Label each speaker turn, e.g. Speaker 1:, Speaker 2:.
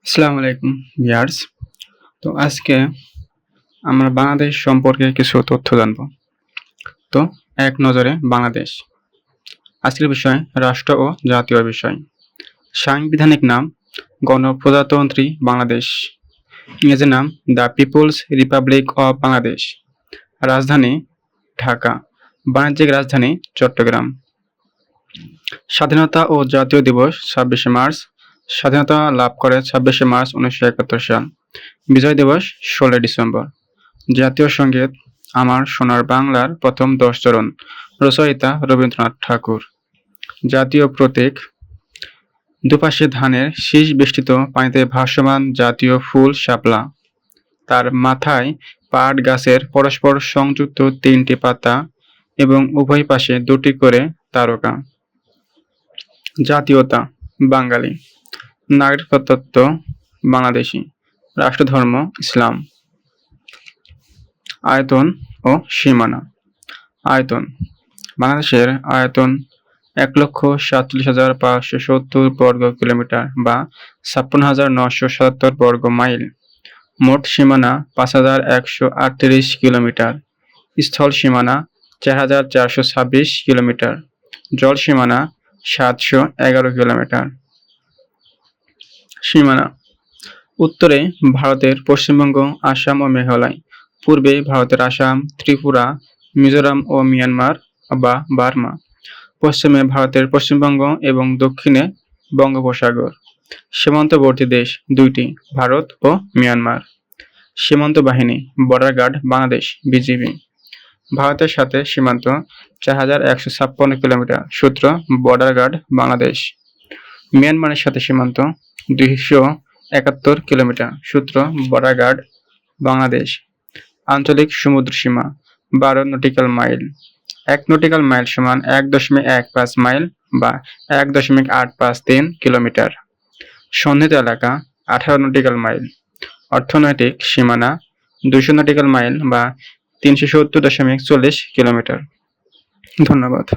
Speaker 1: আসসালামু আলাইকুম ভিউয়ার্স। তো আজকে আমরা বাংলাদেশ সম্পর্কে কিছু তথ্য জানব। তো এক নজরে বাংলাদেশ। আজকের বিষয় রাষ্ট্র ও জাতীয় বিষয়। সাংবিধানিক নাম গণপ্রজাতন্ত্রী বাংলাদেশ। ইংরেজি নাম the people's republic of Bangladesh. রাজধানী ঢাকা। বাণিজ্যিক রাজধানী চট্টগ্রাম। স্বাধীনতা ও জাতীয় দিবস ২৬শে মার্চ। স্বাধীনতা লাভ করে ২৬শে মার্চ ১৯৭১ সাল। বিজয় দিবস ১৬ ডিসেম্বর। জাতীয় সঙ্গীত আমার সোনার বাংলার প্রথম ১০ চরণ। রচয়িতা রবীন্দ্রনাথ ঠাকুর। জাতীয় প্রতীক দুপাশে ধানের শীষ বেষ্টিত পানিতে ভাসমান জাতীয় ফুল শাপলা। তার মাথায় পাট গাছের পরস্পর সংযুক্ত ৩টি পাতা এবং উভয় পাশে ২টি করে তারকা। জাতীয়তা বাঙালি। নাগরিকত্ব বাংলাদেশী। রাষ্ট্রধর্ম ইসলাম। আয়তন ও সীমানা। আয়তন বাংলাদেশের আয়তন ১,৪৭,৫৭০ বর্গ কিলোমিটার বা ৫৬,৯৭৭ বর্গ মাইল। মোট সীমানা ৫,১৩৮ কিলোমিটার। স্থল সীমানা ৪,৪২৬ কিলোমিটার। জল সীমানা ৭১১ কিলোমিটার। সীমানা উত্তরে ভারতের পশ্চিমবঙ্গ, আসাম ও মেঘালয়। পূর্বে ভারতের আসাম, ত্রিপুরা, মিজোরাম ও মিয়ানমার বা বার্মা। পশ্চিমে ভারতের পশ্চিমবঙ্গ এবং দক্ষিণে বঙ্গোপসাগর। সীমান্তবর্তী দেশ ২টি, ভারত ও মিয়ানমার। সীমান্ত বাহিনী বর্ডার গার্ড বাংলাদেশ বিজিবি। ভারতের সাথে সীমান্ত ৪,১৫৬ কিলোমিটার। সূত্র বর্ডার গার্ড বাংলাদেশ। মিয়ানমারের সাথে সীমান্ত ২৭১ কিলোমিটার। সূত্র বর্ডার গার্ড বাংলাদেশ। আঞ্চলিক সমুদ্র সীমা ১২ নটিক্যাল মাইল। ১ নটিক্যাল মাইল সমান ১.১৫ মাইল বা ১.৮৫৩ কিলোমিটার। সন্নিহিত এলাকা ১৮ নটিক্যাল মাইল। অর্থনৈতিক সীমানা ২০০ নটিক্যাল মাইল বা ৩৭০.৪০ কিলোমিটার। ধন্যবাদ।